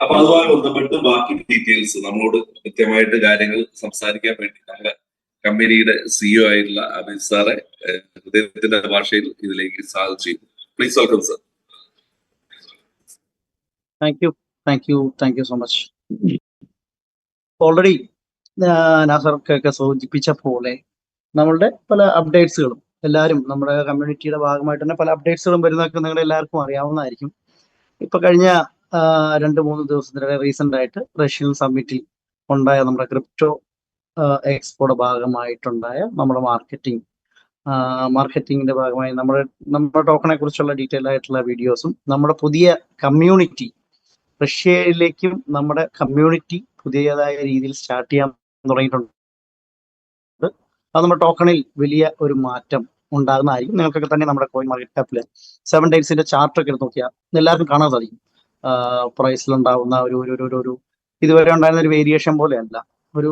അപ്പൊ അതുമായി ബന്ധപ്പെട്ട് ബാക്കി ഡീറ്റെയിൽസ് നമ്മളോട് കൃത്യമായിട്ട് കാര്യങ്ങൾ സംസാരിക്കാൻ വേണ്ടി നമ്മുടെ കമ്പനിയുടെ സിഇഒ ആയിട്ടുള്ള അമിത് സാറെ ഹൃദയത്തിന്റെ ഭാഷയിൽ ഇതിലേക്ക് സ്വാഗതം ചെയ്യുന്നു. Please welcome sir. Thank you so much. Already നാസർക്കൊക്കെ സൂചിപ്പിച്ച പോലെ നമ്മളുടെ പല അപ്ഡേറ്റ്സുകളും എല്ലാവരും നമ്മുടെ കമ്മ്യൂണിറ്റിയുടെ ഭാഗമായിട്ട് തന്നെ പല അപ്ഡേറ്റ്സുകളും വരുന്നതൊക്കെ നിങ്ങളുടെ എല്ലാവർക്കും അറിയാവുന്നതായിരിക്കും. ഇപ്പൊ കഴിഞ്ഞ 2-3 ദിവസത്തിനിടെ റീസെന്റ് ആയിട്ട് റഷ്യൻ സമ്മിറ്റിൽ ഉണ്ടായ നമ്മുടെ ക്രിപ്റ്റോ എക്സ്പോയുടെ ഭാഗമായിട്ടുണ്ടായ നമ്മുടെ മാർക്കറ്റിംഗിന്റെ ഭാഗമായി നമ്മുടെ ടോക്കണെ കുറിച്ചുള്ള ഡീറ്റെയിൽ ആയിട്ടുള്ള വീഡിയോസും നമ്മുടെ പുതിയ കമ്മ്യൂണിറ്റി റഷ്യയിലേക്കും നമ്മുടെ കമ്മ്യൂണിറ്റി പുതിയതായ രീതിയിൽ സ്റ്റാർട്ട് ചെയ്യാൻ തുടങ്ങിയിട്ടുണ്ട്. അത് നമ്മുടെ ടോക്കണിൽ വലിയ ഒരു മാറ്റം ഉണ്ടാകുന്നതായിരിക്കും. നിങ്ങൾക്കൊക്കെ തന്നെ നമ്മുടെ കോയിൻ മാർക്കറ്റ് ക്യാപ്പിൽ 7 ഡേയ്സിന്റെ ചാർട്ടൊക്കെ എടുത്ത് നോക്കിയാൽ എല്ലാവർക്കും കാണാൻ സാധിക്കും. പ്രൈസിലുണ്ടാവുന്ന ഒരു ഇതുവരെ ഉണ്ടായിരുന്ന ഒരു വേരിയേഷൻ പോലെയല്ല, ഒരു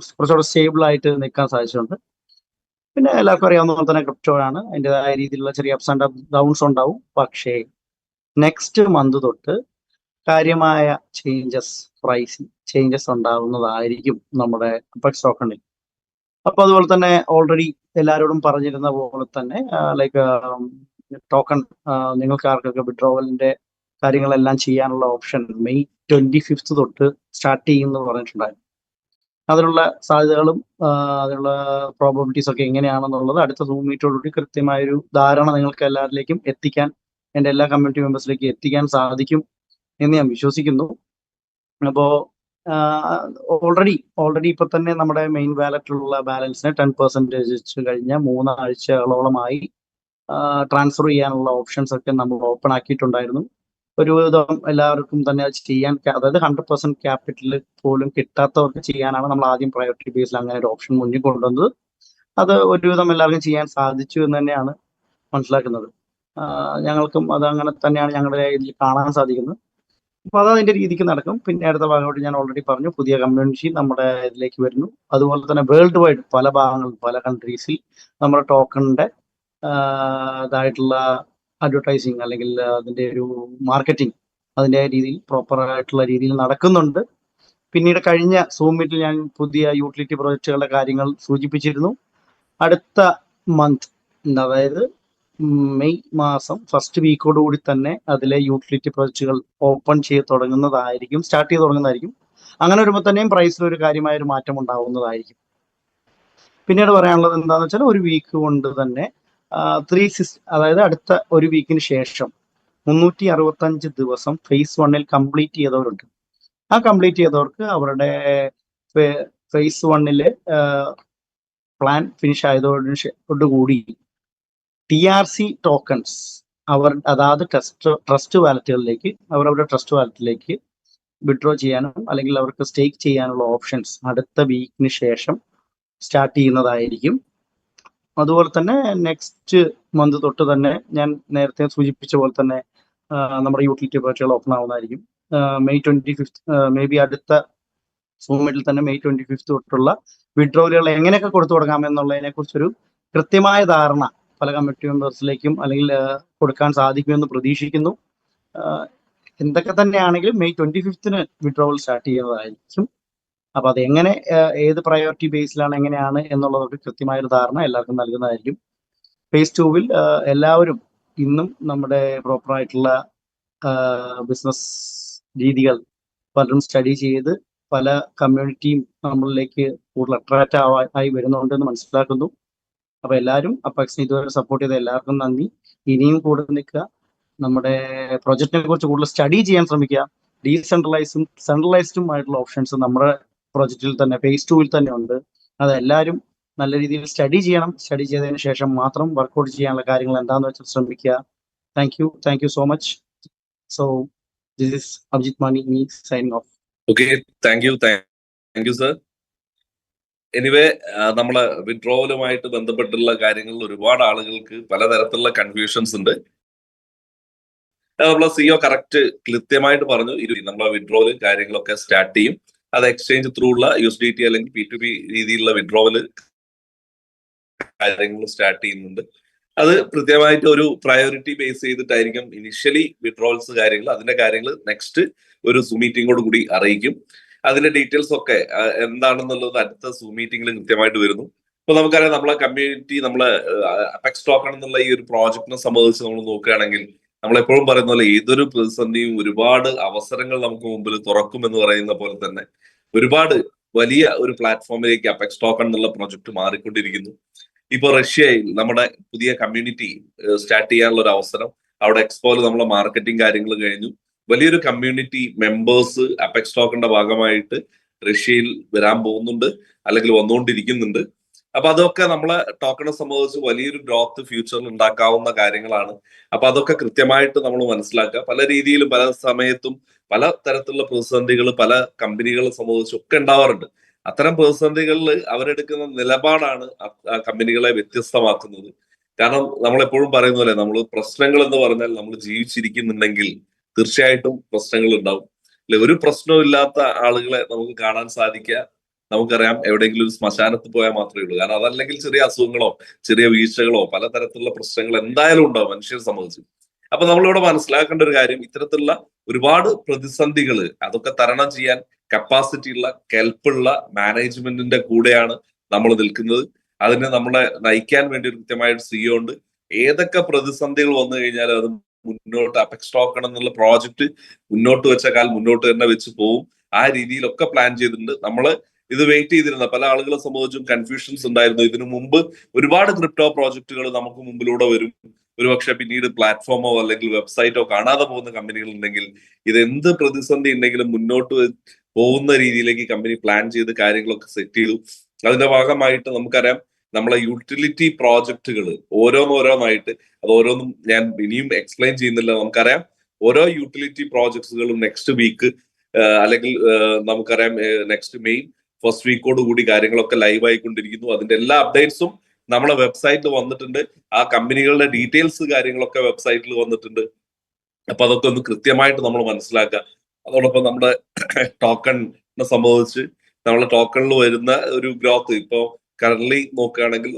കുറച്ചുകൂടെ സ്റ്റേബിൾ ആയിട്ട് നിൽക്കാൻ സാധിച്ചിട്ടുണ്ട്. പിന്നെ എല്ലാവർക്കും അറിയാവുന്ന പോലെ തന്നെ ക്രിപ്റ്റോ ആണ്, അതിൻ്റെതായ രീതിയിലുള്ള ചെറിയ അപ്സ് ആൻഡ് ഡൗൺസ് ഉണ്ടാവും. പക്ഷേ നെക്സ്റ്റ് മന്ത് തൊട്ട് കാര്യമായ ചേഞ്ചസ് ഉണ്ടാവുന്നതായിരിക്കും നമ്മുടെ അപ്പെക്സ് ടോക്കണിൽ. അപ്പൊ അതുപോലെ തന്നെ ഓൾറെഡി എല്ലാവരോടും പറഞ്ഞിരുന്ന പോലെ തന്നെ ലൈക്ക് ടോക്കൺ നിങ്ങൾക്ക് ആർക്കൊക്കെ വിഡ്രോവലിന്റെ കാര്യങ്ങളെല്ലാം ചെയ്യാനുള്ള ഓപ്ഷൻ മെയ് 25 തൊട്ട് സ്റ്റാർട്ട് ചെയ്യുമെന്ന് പറഞ്ഞിട്ടുണ്ടായിരുന്നു. അതിനുള്ള സാധ്യതകളും അതിനുള്ള പ്രോബബിലിറ്റീസ് ഒക്കെ എങ്ങനെയാണെന്നുള്ളത് അടുത്ത സൂം മീറ്റോടുകൂടി കൃത്യമായൊരു ധാരണ നിങ്ങൾക്ക് എല്ലാവരിലേക്കും എത്തിക്കാൻ, എൻ്റെ എല്ലാ കമ്മ്യൂണിറ്റി മെമ്പേഴ്സിലേക്ക് എത്തിക്കാൻ സാധിക്കും എന്ന് ഞാൻ വിശ്വസിക്കുന്നു. അപ്പോൾ ഓൾറെഡി ഇപ്പൊ തന്നെ നമ്മുടെ മെയിൻ വാലറ്റിലുള്ള ബാലൻസിനെ 10% കഴിഞ്ഞ 3 ആഴ്ചകളോളമായി ട്രാൻസ്ഫർ ചെയ്യാനുള്ള ഓപ്ഷൻസ് ഒക്കെ നമ്മൾ ഓപ്പൺ ആക്കിയിട്ടുണ്ടായിരുന്നു. ഒരുവിധം എല്ലാവർക്കും തന്നെ അത് ചെയ്യാൻ, അതായത് 100% ക്യാപിറ്റൽ പോലും കിട്ടാത്തവർക്ക് ചെയ്യാനാണ് നമ്മൾ ആദ്യം പ്രയോറിറ്റി ബേസിൽ അങ്ങനെ ഒരു ഓപ്ഷൻ മുന്നിൽ കൊണ്ടുവന്നത്. അത് ഒരുവിധം എല്ലാവർക്കും ചെയ്യാൻ സാധിച്ചു എന്ന് തന്നെയാണ് മനസ്സിലാക്കുന്നത്. ഞങ്ങൾക്കും അത് അങ്ങനെ തന്നെയാണ് ഞങ്ങളുടെ ഇതിൽ കാണാൻ സാധിക്കുന്നത്. അപ്പൊ അത് അതിന്റെ രീതിക്ക് നടക്കും. പിന്നെ അടുത്ത ഭാഗമായിട്ട് ഞാൻ ഓൾറെഡി പറഞ്ഞു, പുതിയ കമ്മ്യൂണിറ്റി നമ്മുടെ ഇതിലേക്ക് വരുന്നു. അതുപോലെ തന്നെ വേൾഡ് വൈഡ് പല ഭാഗങ്ങളിൽ പല കൺട്രീസിൽ നമ്മുടെ ടോക്കണിന്റെ ഇതായിട്ടുള്ള അഡ്വർടൈസിങ് അല്ലെങ്കിൽ അതിന്റെ ഒരു മാർക്കറ്റിംഗ് അതിന്റെ രീതിയിൽ പ്രോപ്പർ ആയിട്ടുള്ള രീതിയിൽ നടക്കുന്നുണ്ട്. പിന്നീട് കഴിഞ്ഞ സൂം മീറ്റിൽ ഞാൻ പുതിയ യൂട്ടിലിറ്റി പ്രോജക്റ്റുകളുടെ കാര്യങ്ങൾ സൂചിപ്പിച്ചിരുന്നു. അടുത്ത മന്ത്, അതായത് മെയ് മാസം ഫസ്റ്റ് വീക്കോടുകൂടി തന്നെ അതിലെ യൂട്ടിലിറ്റി പ്രോജക്റ്റുകൾ സ്റ്റാർട്ട് ചെയ്ത് തുടങ്ങുന്നതായിരിക്കും. അങ്ങനെ വരുമ്പോൾ തന്നെയും പ്രൈസിൽ ഒരു കാര്യമായ ഒരു മാറ്റം ഉണ്ടാവുന്നതായിരിക്കും. പിന്നീട് പറയാനുള്ളത് എന്താണെന്ന് വെച്ചാൽ, ഒരു വീക്ക് കൊണ്ട് തന്നെ അതായത് അടുത്ത ഒരു വീക്കിന് ശേഷം 365 ദിവസം ഫേസ് 1 കംപ്ലീറ്റ് ചെയ്തവരുണ്ട്. ആ കംപ്ലീറ്റ് ചെയ്തവർക്ക് അവരുടെ ഫേസ് 1 പ്ലാൻ ഫിനിഷ് ആയതോടുകൂടി TRC ടോക്കൺസ് അതായത് ട്രസ്റ്റ് വാലറ്റുകളിലേക്ക് വിഡ്രോ ചെയ്യാനും അല്ലെങ്കിൽ അവർക്ക് സ്റ്റേക്ക് ചെയ്യാനുള്ള ഓപ്ഷൻസ് അടുത്ത വീക്കിന് ശേഷം സ്റ്റാർട്ട് ചെയ്യുന്നതായിരിക്കും. അതുപോലെ തന്നെ നെക്സ്റ്റ് മന്ത് തൊട്ട് തന്നെ ഞാൻ നേരത്തെ സൂചിപ്പിച്ച പോലെ തന്നെ നമ്മുടെ യൂട്ടിലിറ്റി പ്രോജക്റ്റുകൾ ഓപ്പൺ ആവുന്നതായിരിക്കും. മെയ് 25 മേ ബി അടുത്ത സൂമിൽ തന്നെ മെയ് 25 തൊട്ടുള്ള വിഡ്രോവലുകൾ എങ്ങനെയൊക്കെ കൊടുത്തു തുടങ്ങാം എന്നുള്ളതിനെ കുറിച്ചൊരു കൃത്യമായ ധാരണ പല കമ്മിറ്റി മെമ്പേഴ്സിലേക്കും അല്ലെങ്കിൽ കൊടുക്കാൻ സാധിക്കുമെന്ന് പ്രതീക്ഷിക്കുന്നു. എന്തൊക്കെ തന്നെയാണെങ്കിലും മെയ് 25 വിഡ്രോവൽ സ്റ്റാർട്ട് ചെയ്യുന്നതായിരിക്കും. അപ്പൊ അതെങ്ങനെ, ഏത് പ്രയോറിറ്റി ബേസിലാണ്, എങ്ങനെയാണ് എന്നുള്ളതൊക്കെ കൃത്യമായൊരു ധാരണ എല്ലാവർക്കും നൽകുന്നതായിരിക്കും. ഫേസ് 2 എല്ലാവരും ഇന്നും നമ്മുടെ പ്രോപ്പറായിട്ടുള്ള ബിസിനസ് രീതികൾ പലരും സ്റ്റഡി ചെയ്ത് പല കമ്മ്യൂണിറ്റിയും നമ്മളിലേക്ക് കൂടുതൽ അട്രാക്റ്റ് ആയി വരുന്നുണ്ടെന്ന് മനസ്സിലാക്കുന്നു. അപ്പൊ എല്ലാവരും അപ്പെക്സിനെ ഇതുവരെ സപ്പോർട്ട് ചെയ്ത എല്ലാവർക്കും നന്ദി. ഇനിയും കൂടെ നിൽക്കുക, നമ്മുടെ പ്രൊജക്റ്റിനെ കുറിച്ച് കൂടുതൽ സ്റ്റഡി ചെയ്യാൻ ശ്രമിക്കുക. സെൻട്രലൈസ്ഡും ആയിട്ടുള്ള ഓപ്ഷൻസ് നമ്മുടെ പ്രൊജക്റ്റിൽ തന്നെ ഫേസ് 2 തന്നെ ഉണ്ട്. അതെല്ലാവരും നല്ല രീതിയിൽ സ്റ്റഡി ചെയ്യണം. സ്റ്റഡി ചെയ്തതിന് ശേഷം മാത്രം വർക്ക്ഔട്ട് ചെയ്യാനുള്ള കാര്യങ്ങൾ എന്താണെന്ന് വെച്ചാൽ ശ്രമിക്കുക. Thank you so much. So this is Abhijith Mani signing off. Okay, thank you sir. Anyway, നമ്മളെ വിഡ്രോവലുമായിട്ട് ബന്ധപ്പെട്ടുള്ള കാര്യങ്ങളിൽ ഒരുപാട് ആളുകൾക്ക് പലതരത്തിലുള്ള കൺഫ്യൂഷൻസ് ഉണ്ട്. നമ്മളെ സിഇഒ കൃത്യമായിട്ട് പറഞ്ഞു, നമ്മളെ വിഡ്രോവല് കാര്യങ്ങളൊക്കെ സ്റ്റാർട്ട് ചെയ്യും. അത് എക്സ്ചേഞ്ച് ത്രൂ ഉള്ള USDT അല്ലെങ്കിൽ P2P രീതിയിലുള്ള വിഡ്രോവല് കാര്യങ്ങൾ സ്റ്റാർട്ട് ചെയ്യുന്നുണ്ട്. അത് കൃത്യമായിട്ട് ഒരു പ്രയോറിറ്റി ബേസ് ചെയ്തിട്ടായിരിക്കും ഇനിഷ്യലി വിഡ്രോവൽസ് കാര്യങ്ങൾ. അതിന്റെ കാര്യങ്ങൾ നെക്സ്റ്റ് ഒരു സൂം മീറ്റിംഗോട് കൂടി അറിയിക്കും. അതിന്റെ ഡീറ്റെയിൽസ് ഒക്കെ എന്താണെന്നുള്ളത് അടുത്ത സൂം മീറ്റിംഗിൽ കൃത്യമായിട്ട് വരുന്നു. ഇപ്പൊ നമുക്കറിയാം നമ്മളെ കമ്മ്യൂണിറ്റി നമ്മളെ അപെക്സ് ടോക്കൺ എന്നുള്ള ഈ ഒരു പ്രോജക്റ്റിനെ സംബന്ധിച്ച് നമ്മൾ നോക്കുകയാണെങ്കിൽ നമ്മളെപ്പോഴും പറയുന്ന പോലെ ഏതൊരു പ്രതിസന്ധിയും ഒരുപാട് അവസരങ്ങൾ നമുക്ക് മുമ്പിൽ തുറക്കും എന്ന് പറയുന്ന പോലെ തന്നെ ഒരുപാട് വലിയ ഒരു പ്ലാറ്റ്ഫോമിലേക്ക് അപെക്സ് ടോക്കൺ എന്നുള്ള പ്രൊജക്ട് മാറിക്കൊണ്ടിരിക്കുന്നു. ഇപ്പൊ റഷ്യയിൽ നമ്മുടെ പുതിയ കമ്മ്യൂണിറ്റി സ്റ്റാർട്ട് ചെയ്യാനുള്ള ഒരു അവസരം, അവിടെ എക്സ്പോയിൽ നമ്മളെ മാർക്കറ്റിംഗ് കാര്യങ്ങൾ കഴിഞ്ഞു. വലിയൊരു കമ്മ്യൂണിറ്റി മെമ്പേഴ്സ് അപെക്സ് ടോക്കണിന്റെ ഭാഗമായിട്ട് റഷ്യയിൽ വരാൻ പോകുന്നുണ്ട്, അല്ലെങ്കിൽ വന്നുകൊണ്ടിരിക്കുന്നുണ്ട്. അപ്പൊ അതൊക്കെ നമ്മളെ ടോക്കണെ സംബന്ധിച്ച് വലിയൊരു ഗ്രോത്ത് ഫ്യൂച്ചറിൽ ഉണ്ടാക്കാവുന്ന കാര്യങ്ങളാണ്. അപ്പൊ അതൊക്കെ കൃത്യമായിട്ട് നമ്മൾ മനസ്സിലാക്കുക. പല രീതിയിലും പല സമയത്തും പല തരത്തിലുള്ള പ്രതിസന്ധികൾ പല കമ്പനികളെ സംബന്ധിച്ചൊക്കെ ഉണ്ടാവാറുണ്ട്. അത്തരം പ്രതിസന്ധികളിൽ അവരെടുക്കുന്ന നിലപാടാണ് ആ കമ്പനികളെ വ്യത്യസ്തമാക്കുന്നത്. കാരണം നമ്മൾ എപ്പോഴും പറയുന്ന പോലെ നമ്മൾ പ്രശ്നങ്ങൾ എന്ന് പറഞ്ഞാൽ നമ്മൾ ജീവിച്ചിരിക്കുന്നുണ്ടെങ്കിൽ തീർച്ചയായിട്ടും പ്രശ്നങ്ങൾ ഉണ്ടാവും. അല്ലെ, ഒരു പ്രശ്നവും ഇല്ലാത്ത ആളുകളെ നമുക്ക് കാണാൻ സാധിക്കുക നമുക്കറിയാം എവിടെയെങ്കിലും ഒരു ശ്മശാനത്തിൽ പോയാൽ മാത്രമേ ഉള്ളൂ. കാരണം അതല്ലെങ്കിൽ ചെറിയ അസുഖങ്ങളോ ചെറിയ വീഴ്ചകളോ പലതരത്തിലുള്ള പ്രശ്നങ്ങൾ എന്തായാലും ഉണ്ടാവും മനുഷ്യരെ സംബന്ധിച്ച്. അപ്പൊ നമ്മളിവിടെ മനസ്സിലാക്കേണ്ട ഒരു കാര്യം, ഇത്തരത്തിലുള്ള ഒരുപാട് പ്രതിസന്ധികൾ അതൊക്കെ തരണം ചെയ്യാൻ കപ്പാസിറ്റി ഉള്ള കെൽപ്പുള്ള മാനേജ്മെന്റിന്റെ കൂടെയാണ് നമ്മൾ നിൽക്കുന്നത്. അതിനെ നമ്മളെ നയിക്കാൻ വേണ്ടി ഒരു കൃത്യമായ സിഇഒ ഉണ്ട്. ഏതൊക്കെ പ്രതിസന്ധികൾ വന്നു കഴിഞ്ഞാലും അത് മുന്നോട്ട് അപെക്സ് ടോക്കൺ എന്നുള്ള പ്രോജക്റ്റ് മുന്നോട്ട് വെച്ച കാൽ മുന്നോട്ട് തന്നെ വെച്ച് പോവും. ആ രീതിയിലൊക്കെ പ്ലാൻ ചെയ്തിട്ടുണ്ട്. നമ്മള് ഇത് വെയിറ്റ് ചെയ്തിരുന്ന പല ആളുകളെ സംബന്ധിച്ചും കൺഫ്യൂഷൻസ് ഉണ്ടായിരുന്നു. ഇതിനു മുമ്പ് ഒരുപാട് ക്രിപ്റ്റോ പ്രോജക്റ്റുകൾ നമുക്ക് മുമ്പിലൂടെ വരും. ഒരുപക്ഷെ പിന്നീട് പ്ലാറ്റ്ഫോമോ അല്ലെങ്കിൽ വെബ്സൈറ്റോ കാണാതെ പോകുന്ന കമ്പനികൾ ഉണ്ടെങ്കിൽ ഇത് എന്ത് പ്രതിസന്ധി ഉണ്ടെങ്കിലും മുന്നോട്ട് പോകുന്ന രീതിയിലേക്ക് കമ്പനി പ്ലാൻ ചെയ്ത് കാര്യങ്ങളൊക്കെ സെറ്റ് ചെയ്തു. അതിന്റെ ഭാഗമായിട്ട് നമുക്കറിയാം നമ്മളെ യൂട്ടിലിറ്റി പ്രോജക്റ്റുകൾ ഓരോന്നോരോന്നായിട്ട്, അത് ഓരോന്നും ഞാൻ ഇനിയും എക്സ്പ്ലെയിൻ ചെയ്യുന്നില്ല. നമുക്കറിയാം ഓരോ യൂട്ടിലിറ്റി പ്രോജക്ട്സുകളും നെക്സ്റ്റ് വീക്ക് അല്ലെങ്കിൽ നമുക്കറിയാം നെക്സ്റ്റ് മെയ് ഫസ്റ്റ് വീക്കോട് കൂടി കാര്യങ്ങളൊക്കെ ലൈവ് ആയിക്കൊണ്ടിരിക്കുന്നു. അതിന്റെ എല്ലാ അപ്ഡേറ്റ്സും നമ്മളെ വെബ്സൈറ്റിൽ വന്നിട്ടുണ്ട്. ആ കമ്പനികളുടെ ഡീറ്റെയിൽസ് കാര്യങ്ങളൊക്കെ വെബ്സൈറ്റിൽ വന്നിട്ടുണ്ട്. അപ്പൊ അതൊക്കെ ഒന്ന് കൃത്യമായിട്ട് നമ്മൾ മനസ്സിലാക്കുക. അതോടൊപ്പം നമ്മുടെ ടോക്കണിനെ സംബന്ധിച്ച് നമ്മളെ ടോക്കണിൽ വരുന്ന ഒരു ഗ്രോത്ത് ഇപ്പോ കറന്റ് നോക്കുകയാണെങ്കിൽ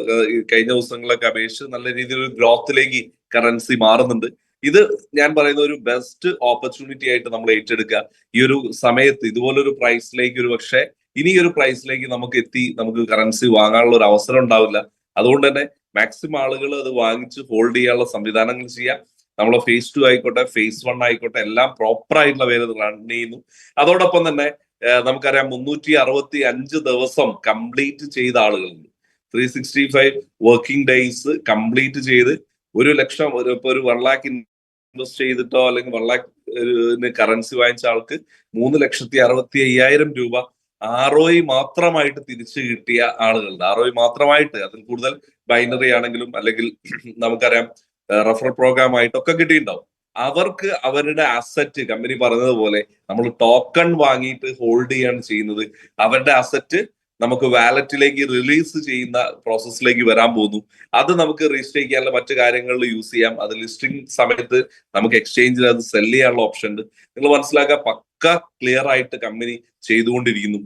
കഴിഞ്ഞ ദിവസങ്ങളൊക്കെ അപേക്ഷിച്ച് നല്ല രീതിയിൽ ഒരു ഗ്രോത്തിലേക്ക് കറൻസി മാറുന്നുണ്ട്. ഇത് ഞാൻ പറയുന്ന ഒരു ബെസ്റ്റ് ഓപ്പർച്യൂണിറ്റി ആയിട്ട് നമ്മൾ ഏറ്റെടുക്കുക. ഈ ഒരു സമയത്ത് ഇതുപോലൊരു പ്രൈസിലേക്ക് ഒരു പക്ഷേ ഇനി ഒരു പ്രൈസിലേക്ക് നമുക്ക് കറൻസി വാങ്ങാനുള്ള ഒരു അവസരം ഉണ്ടാവില്ല. അതുകൊണ്ട് തന്നെ മാക്സിമം ആളുകൾ അത് വാങ്ങിച്ച് ഹോൾഡ് ചെയ്യാനുള്ള സംവിധാനങ്ങൾ ചെയ്യാം. നമ്മളെ ഫേസ് 2 ആയിക്കോട്ടെ ഫേസ് 1 ആയിക്കോട്ടെ എല്ലാം പ്രോപ്പർ ആയിട്ടുള്ള പേര് റൺ ചെയ്യുന്നു. അതോടൊപ്പം തന്നെ നമുക്കറിയാം 365 ദിവസം കംപ്ലീറ്റ് ചെയ്ത ആളുകളുണ്ട്. 365 വർക്കിംഗ് ഡേയ്സ് കംപ്ലീറ്റ് ചെയ്ത് 1 ലക്ഷം ഒരു 1 ലാക്ക് ഇൻവെസ്റ്റ് ചെയ്തിട്ടോ അല്ലെങ്കിൽ 1 ലാക്ക് കറൻസി വാങ്ങിച്ച ആൾക്ക് 3,65,000 രൂപ ROI മാത്രമായിട്ട് തിരിച്ചു കിട്ടിയ ആളുകളുണ്ട്. ROI മാത്രമായിട്ട്, അതിൽ കൂടുതൽ ബൈനറി ആണെങ്കിലും അല്ലെങ്കിൽ നമുക്കറിയാം റഫറൽ പ്രോഗ്രാം ആയിട്ടൊക്കെ കിട്ടിയിട്ടുണ്ടാവും. അവർക്ക് അവരുടെ അസറ്റ് കമ്പനി പറഞ്ഞതുപോലെ നമ്മൾ ടോക്കൺ വാങ്ങിയിട്ട് ഹോൾഡ് ചെയ്യാണ് ചെയ്യുന്നത്. അവരുടെ അസറ്റ് നമുക്ക് വാലറ്റിലേക്ക് റിലീസ് ചെയ്യുന്ന പ്രോസസ്സിലേക്ക് വരാൻ പോകുന്നു. അത് നമുക്ക് രജിസ്റ്റർ ചെയ്യാനുള്ള മറ്റു കാര്യങ്ങളിൽ യൂസ് ചെയ്യാം. അത് ലിസ്റ്റിംഗ് സമയത്ത് നമുക്ക് എക്സ്ചേഞ്ചിൽ അത് സെല് ചെയ്യാനുള്ള ഓപ്ഷൻ ഉണ്ട്. നിങ്ങൾ മനസ്സിലാക്കുക, പക്ക ക്ലിയർ ആയിട്ട് കമ്പനി ചെയ്തുകൊണ്ടിരിക്കുന്നു.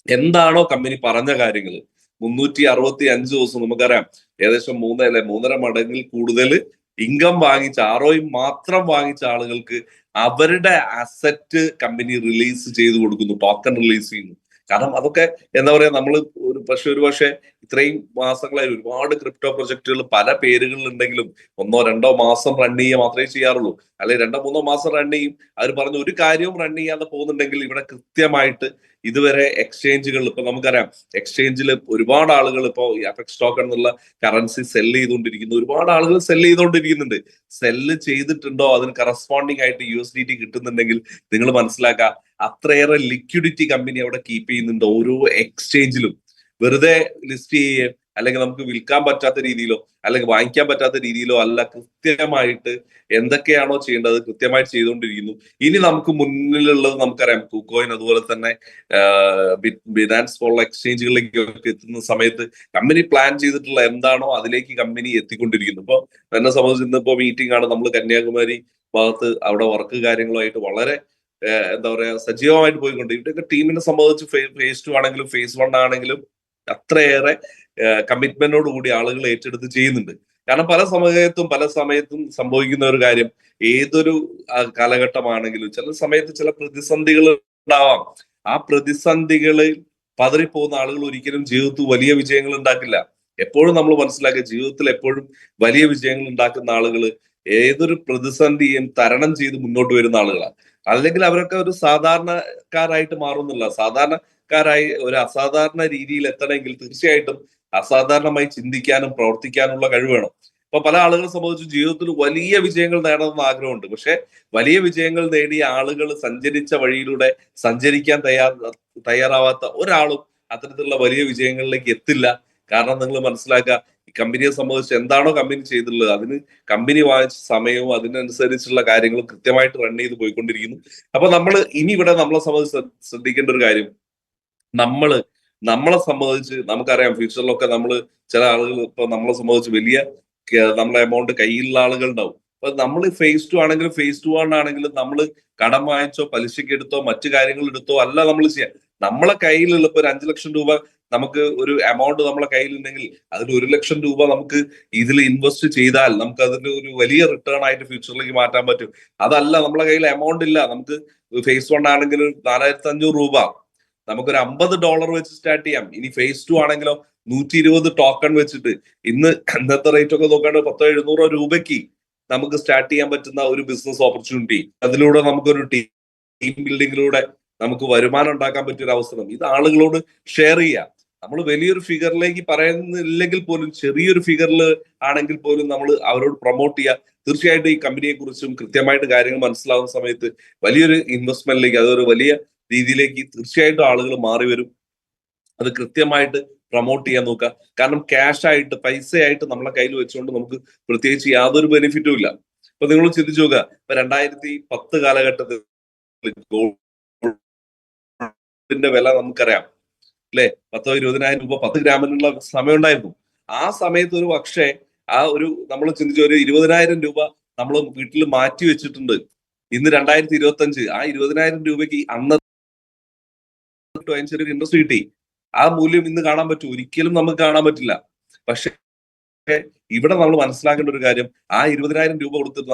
എന്താണോ കമ്പനി പറഞ്ഞ കാര്യങ്ങൾ 365 ദിവസം നമുക്കറിയാം ഏകദേശം 3.5 മടങ്ങിൽ കൂടുതൽ ഇൻകം വാങ്ങിച്ച ROI മാത്രം വാങ്ങിച്ച ആളുകൾക്ക് അവരുടെ അസറ്റ് കമ്പനി റിലീസ് ചെയ്ത് കൊടുക്കുന്നു, ടോക്കൺ റിലീസ് ചെയ്യുന്നു. കാരണം അതൊക്കെ എന്താ പറയാ, നമ്മൾ ഒരു പക്ഷെ ഇത്രയും മാസങ്ങളായി ഒരുപാട് ക്രിപ്റ്റോ പ്രൊജക്ടുകൾ പല പേരുകളിൽ ഉണ്ടെങ്കിലും 1-2 മാസം റൺ ചെയ്യുക മാത്രമേ ചെയ്യാറുള്ളൂ. അല്ലെങ്കിൽ 2-3 മാസം റൺ ചെയ്യും. അവർ പറഞ്ഞ ഒരു കാര്യവും റൺ ചെയ്യാതെ പോകുന്നുണ്ടെങ്കിൽ ഇവിടെ കൃത്യമായിട്ട് ഇതുവരെ എക്സ്ചേഞ്ചുകൾ ഇപ്പൊ നമുക്കറിയാം എക്സ്ചേഞ്ചിൽ ഒരുപാട് ആളുകൾ ഇപ്പോൾ അപെക്സ് ടോക്കൺ എന്നുള്ള കറൻസി സെല്ല് ചെയ്തുകൊണ്ടിരിക്കുന്നു. ഒരുപാട് ആളുകൾ സെല്ല് ചെയ്തുകൊണ്ടിരിക്കുന്നുണ്ട്. സെല്ല് ചെയ്തിട്ടുണ്ടോ അതിന് കറസ്പോണ്ടിങ് ആയിട്ട് USDT കിട്ടുന്നുണ്ടെങ്കിൽ നിങ്ങൾ മനസ്സിലാക്കുക അത്രയേറെ ലിക്വിഡിറ്റി കമ്പനി അവിടെ കീപ്പ് ചെയ്യുന്നുണ്ട്. ഓരോ എക്സ്ചേഞ്ചിലും വെറുതെ ലിസ്റ്റ് ചെയ്യുകയും അല്ലെങ്കിൽ നമുക്ക് വിൽക്കാൻ പറ്റാത്ത രീതിയിലോ അല്ലെങ്കിൽ വാങ്ങിക്കാൻ പറ്റാത്ത രീതിയിലോ അല്ല, കൃത്യമായിട്ട് എന്തൊക്കെയാണോ ചെയ്യേണ്ടത് കൃത്യമായിട്ട് ചെയ്തുകൊണ്ടിരിക്കുന്നു. ഇനി നമുക്ക് മുന്നിലുള്ളത് നമുക്കറിയാം കുക്കോയിൻ അതുപോലെ തന്നെ ബിനാൻസ് പോലുള്ള എക്സ്ചേഞ്ചുകളിലേക്കൊക്കെ എത്തുന്ന സമയത്ത് കമ്പനി പ്ലാൻ ചെയ്തിട്ടുള്ള എന്താണോ അതിലേക്ക് കമ്പനി എത്തിക്കൊണ്ടിരിക്കുന്നു. ഇപ്പൊ എന്നെ സംബന്ധിച്ച് ഇന്നിപ്പോ മീറ്റിംഗ് ആണ്. നമ്മൾ കന്യാകുമാരി ഭാഗത്ത് അവിടെ വർക്ക് കാര്യങ്ങളുമായിട്ട് വളരെ എന്താ പറയാ സജീവമായിട്ട് പോയിക്കൊണ്ട് ഇവിടെയൊക്കെ ടീമിനെ സംബന്ധിച്ച് ഫേസ് 2 ആണെങ്കിലും ഫേസ് 1 ആണെങ്കിലും അത്രയേറെ കമ്മിറ്റ്മെന്റോട് കൂടി ആളുകൾ ഏറ്റെടുത്ത് ചെയ്യുന്നുണ്ട്. കാരണം പല സമയത്തും സംഭവിക്കുന്ന ഒരു കാര്യം, ഏതൊരു കാലഘട്ടമാണെങ്കിലും ചില സമയത്ത് ചില പ്രതിസന്ധികൾ ഉണ്ടാവാം. ആ പ്രതിസന്ധികളിൽ പതറിപ്പോകുന്ന ആളുകൾ ഒരിക്കലും ജീവിതത്തിൽ വലിയ വിജയങ്ങൾ ഉണ്ടാക്കില്ല. എപ്പോഴും നമ്മൾ മനസ്സിലാക്കുക, ജീവിതത്തിൽ എപ്പോഴും വലിയ വിജയങ്ങൾ ഉണ്ടാക്കുന്ന ആളുകൾ ഏതൊരു പ്രതിസന്ധിയും തരണം ചെയ്ത് മുന്നോട്ട് വരുന്ന ആളുകളാണ്. അല്ലെങ്കിൽ അവരൊക്കെ ഒരു സാധാരണക്കാരായിട്ട് മാറുന്നില്ല. സാധാരണക്കാരായി ഒരു അസാധാരണ രീതിയിൽ എത്തണമെങ്കിൽ തീർച്ചയായിട്ടും അസാധാരണമായി ചിന്തിക്കാനും പ്രവർത്തിക്കാനുള്ള കഴിവ് വേണം. ഇപ്പൊ പല ആളുകളെ സംബന്ധിച്ച് ജീവിതത്തിൽ വലിയ വിജയങ്ങൾ നേടണമെന്ന് ആഗ്രഹമുണ്ട്. പക്ഷെ വലിയ വിജയങ്ങൾ നേടിയ ആളുകൾ സഞ്ചരിച്ച വഴിയിലൂടെ സഞ്ചരിക്കാൻ തയ്യാറാവാത്ത ഒരാളും അത്തരത്തിലുള്ള വലിയ വിജയങ്ങളിലേക്ക് എത്തില്ല. കാരണം നിങ്ങൾ മനസ്സിലാക്കുക, ഈ കമ്പനിയെ സംബന്ധിച്ച് എന്താണോ കമ്പനി ചെയ്തിട്ടുള്ളത് അതിന് കമ്പനി വാങ്ങിച്ച സമയവും അതിനനുസരിച്ചുള്ള കാര്യങ്ങളും കൃത്യമായിട്ട് റൺ ചെയ്ത് പോയിക്കൊണ്ടിരിക്കുന്നു. അപ്പൊ ഇനി ഇവിടെ നമ്മളെ സംബന്ധിച്ച് ശ്രദ്ധിക്കേണ്ട ഒരു കാര്യം, നമ്മളെ സംബന്ധിച്ച് നമുക്കറിയാം, ഫ്യൂച്ചറിലൊക്കെ ചില ആളുകൾ ഇപ്പൊ നമ്മളെ സംബന്ധിച്ച് വലിയ നമ്മളെ എമൗണ്ട് കയ്യിലുള്ള ആളുകൾ ഉണ്ടാവും. അപ്പൊ നമ്മൾ phase 2 ആണെങ്കിലും phase 1 ആണെങ്കിലും നമ്മൾ കടം വാങ്ങിച്ചോ പലിശയ്ക്ക് എടുത്തോ മറ്റു കാര്യങ്ങൾ എടുത്തോ അല്ല നമ്മൾ ചെയ്യാം. നമ്മളെ കയ്യിലുള്ള ഇപ്പൊ ഒരു 5 ലക്ഷം രൂപ നമുക്ക് ഒരു എമൗണ്ട് നമ്മളെ കയ്യിലുണ്ടെങ്കിൽ അതിൽ 1 ലക്ഷം രൂപ നമുക്ക് ഇതിൽ ഇൻവെസ്റ്റ് ചെയ്താൽ നമുക്ക് അതിന്റെ ഒരു വലിയ റിട്ടേൺ ആയിട്ട് ഫ്യൂച്ചറിലേക്ക് മാറ്റാൻ പറ്റും. അതല്ല, നമ്മളെ കയ്യിൽ എമൗണ്ട് ഇല്ല, നമുക്ക് phase 1 ആണെങ്കിൽ 4500 രൂപ, നമുക്കൊരു $50 വെച്ച് സ്റ്റാർട്ട് ചെയ്യാം. ഇനി phase 2 ആണെങ്കിലോ 120 ടോക്കൺ വെച്ചിട്ട് ഇന്നത്തെ റേറ്റ് ഒക്കെ നോക്കുകയാണെങ്കിൽ 100-700 രൂപയ്ക്ക് നമുക്ക് സ്റ്റാർട്ട് ചെയ്യാൻ പറ്റുന്ന ഒരു ബിസിനസ് ഓപ്പർച്യൂണിറ്റി. അതിലൂടെ നമുക്കൊരു ടീം ബിൽഡിങ്ങിലൂടെ നമുക്ക് വരുമാനം ഉണ്ടാക്കാൻ പറ്റിയ ഒരു അവസരം. ഇത് ആളുകളോട് ഷെയർ ചെയ്യുക. നമ്മൾ വലിയൊരു ഫിഗറിലേക്ക് പറയുന്നില്ലെങ്കിൽ പോലും ചെറിയൊരു ഫിഗറിൽ ആണെങ്കിൽ പോലും നമ്മൾ അവരോട് പ്രൊമോട്ട് ചെയ്യുക. തീർച്ചയായിട്ടും ഈ കമ്പനിയെ കുറിച്ചും കൃത്യമായിട്ട് കാര്യങ്ങൾ മനസ്സിലാവുന്ന സമയത്ത് വലിയൊരു ഇൻവെസ്റ്റ്മെന്റിലേക്ക്, അതൊരു വലിയ രീതിയിലേക്ക് തീർച്ചയായിട്ടും ആളുകൾ മാറി വരും. അത് കൃത്യമായിട്ട് പ്രൊമോട്ട് ചെയ്യാൻ നോക്കുക. കാരണം ക്യാഷ് ആയിട്ട്, പൈസയായിട്ട് നമ്മളെ കയ്യിൽ വെച്ചുകൊണ്ട് നമുക്ക് പ്രത്യേകിച്ച് യാതൊരു ബെനിഫിറ്റും ഇല്ല. ഇപ്പൊ നിങ്ങൾ ചിന്തിച്ചു നോക്കുക, ഇപ്പൊ 2010 കാലഘട്ടത്തിൽ ഗോൾഡിന്റെ വില നമുക്കറിയാം അല്ലെ, 10,000-20,000 രൂപ 10 ഗ്രാമിനുള്ള സമയം ഉണ്ടായിരുന്നു. ആ സമയത്ത് ഒരു പക്ഷേ നമ്മൾ ചിന്തിച്ച ഒരു 20,000 രൂപ നമ്മൾ വീട്ടിൽ മാറ്റി വെച്ചിട്ടുണ്ട്. ഇന്ന് 2025 ആ 20,000 രൂപയ്ക്ക് അന്ന് അതിന് ഇൻട്രസ്റ്റ് കിട്ടി. ആ മൂല്യം ഇന്ന് കാണാൻ പറ്റും? ഒരിക്കലും നമുക്ക് കാണാൻ പറ്റില്ല. പക്ഷെ ഇവിടെ നമ്മൾ മനസ്സിലാക്കേണ്ട ഒരു കാര്യം, ആ 20,000 രൂപ കൊടുത്തിട്ട്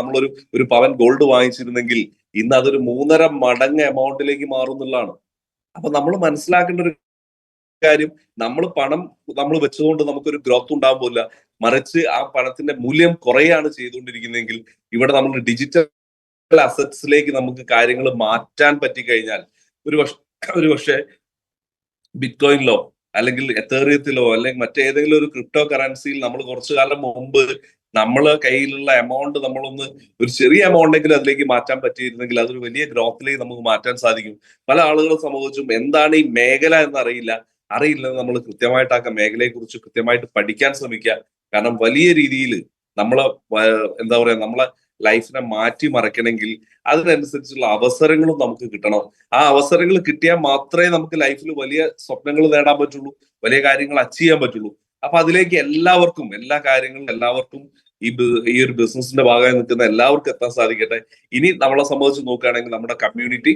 ഒരു പവൻ ഗോൾഡ് വാങ്ങിച്ചിരുന്നെങ്കിൽ ഇന്ന് അതൊരു 3.5 മടങ്ങ് എമൗണ്ടിലേക്ക് മാറുന്നുള്ളതാണ്. അപ്പൊ നമ്മൾ മനസ്സിലാക്കേണ്ട ഒരു കാര്യം, പണം വെച്ചതുകൊണ്ട് നമുക്കൊരു ഗ്രോത്ത് ഉണ്ടാകാൻ പോകില്ല. മറിച്ച് ആ പണത്തിന്റെ മൂല്യം കുറയാണ് ചെയ്തുകൊണ്ടിരിക്കുന്നതെങ്കിൽ ഇവിടെ നമ്മൾ ഡിജിറ്റൽ അസറ്റ്സിലേക്ക് നമുക്ക് കാര്യങ്ങൾ മാറ്റാൻ പറ്റിക്കഴിഞ്ഞാൽ ഒരു പക്ഷേ ബിറ്റ്കോയിനിലോ അല്ലെങ്കിൽ എത്തേറിയത്തിലോ അല്ലെങ്കിൽ മറ്റേതെങ്കിലും ഒരു ക്രിപ്റ്റോ കറൻസിയിൽ നമ്മൾ കുറച്ചു കാലം മുമ്പ് നമ്മളെ കയ്യിലുള്ള എമൗണ്ട് ഒരു ചെറിയ എമൗണ്ടെങ്കിലും അതിലേക്ക് മാറ്റാൻ പറ്റിയിരുന്നെങ്കിൽ അതൊരു വലിയ ഗ്രോത്തിലേക്ക് നമുക്ക് മാറ്റാൻ സാധിക്കും. പല ആളുകളെ സംബന്ധിച്ചും എന്താണ് ഈ മേഖല എന്ന് അറിയില്ലെന്ന് നമ്മൾ കൃത്യമായിട്ട് ആ മേഖലയെ കുറിച്ച് കൃത്യമായിട്ട് പഠിക്കാൻ ശ്രമിക്കുക. കാരണം വലിയ രീതിയിൽ നമ്മളെ ലൈഫിനെ മാറ്റി മറിക്കണമെങ്കിൽ അതിനനുസരിച്ചുള്ള അവസരങ്ങളും നമുക്ക് കിട്ടണം. ആ അവസരങ്ങൾ കിട്ടിയാൽ മാത്രമേ നമുക്ക് ലൈഫിൽ വലിയ സ്വപ്നങ്ങൾ നേടാൻ പറ്റുള്ളൂ, വലിയ കാര്യങ്ങൾ അച്ചീവ് ചെയ്യാൻ പറ്റുള്ളൂ. അപ്പൊ അതിലേക്ക് എല്ലാവർക്കും ഈ ഒരു ബിസിനസിന്റെ ഭാഗമായി നിൽക്കുന്ന എല്ലാവർക്കും എത്താൻ സാധിക്കട്ടെ. ഇനി നമ്മളെ സംബന്ധിച്ച് നോക്കുകയാണെങ്കിൽ നമ്മുടെ കമ്മ്യൂണിറ്റി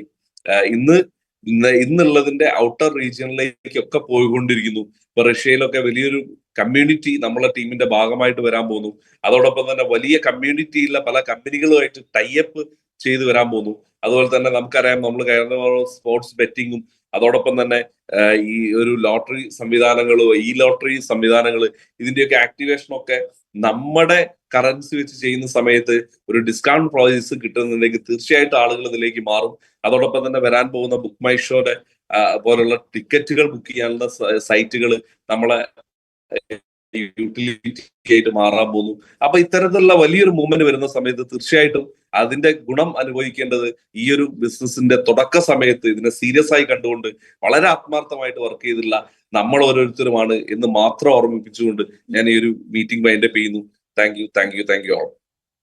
ഇന്നുള്ളതിന്റെ ഔട്ടർ റീജിയനിലേക്കൊക്കെ പോയിക്കൊണ്ടിരിക്കുന്നു. ഇപ്പൊ റഷ്യയിലൊക്കെ വലിയൊരു കമ്മ്യൂണിറ്റി നമ്മളെ ടീമിന്റെ ഭാഗമായിട്ട് വരാൻ പോകുന്നു. അതോടൊപ്പം തന്നെ വലിയ കമ്മ്യൂണിറ്റിയിലുള്ള പല കമ്പനികളുമായിട്ട് ടൈഅപ്പ് ചെയ്ത് വരാൻ പോകുന്നു. അതുപോലെ തന്നെ നമുക്കറിയാം, നമ്മൾ സ്പോർട്സ് ബെറ്റിങ്ങും അതോടൊപ്പം തന്നെ ഈ ഒരു ലോട്ടറി സംവിധാനങ്ങള്, ലോട്ടറി സംവിധാനങ്ങള്, ഇതിന്റെയൊക്കെ ആക്ടിവേഷനൊക്കെ നമ്മുടെ കറൻസി വെച്ച് ചെയ്യുന്ന സമയത്ത് ഒരു ഡിസ്കൗണ്ട് പ്രൈസ് കിട്ടുന്നുണ്ടെങ്കിൽ തീർച്ചയായിട്ടും ആളുകൾ ഇതിലേക്ക് മാറും. അതോടൊപ്പം തന്നെ വരാൻ പോകുന്ന ബുക്ക് മൈ ഷോയുടെ പോലുള്ള ടിക്കറ്റുകൾ ബുക്ക് ചെയ്യാനുള്ള സൈറ്റുകൾ നമ്മളെ യൂട്ടിലിറ്റി ആയിട്ട് മാറാൻ പോകുന്നു. അപ്പൊ ഇത്തരത്തിലുള്ള വലിയൊരു മൂവ്മെന്റ് വരുന്ന സമയത്ത് തീർച്ചയായിട്ടും അതിന്റെ ഗുണം അനുഭവിക്കേണ്ടത് ഈ ഒരു ബിസിനസിന്റെ തുടക്ക സമയത്ത് ഇതിനെ സീരിയസ് ആയി കണ്ടുകൊണ്ട് വളരെ ആത്മാർത്ഥമായിട്ട് വർക്ക് ചെയ്തിട്ടുള്ള നമ്മൾ ഓരോരുത്തരുമാണ് എന്ന് മാത്രം ഓർമ്മിപ്പിച്ചുകൊണ്ട് ഞാൻ ഈ ഒരു മീറ്റിംഗ് വൈൻഡപ്പ് ചെയ്യുന്നു. Thank you all.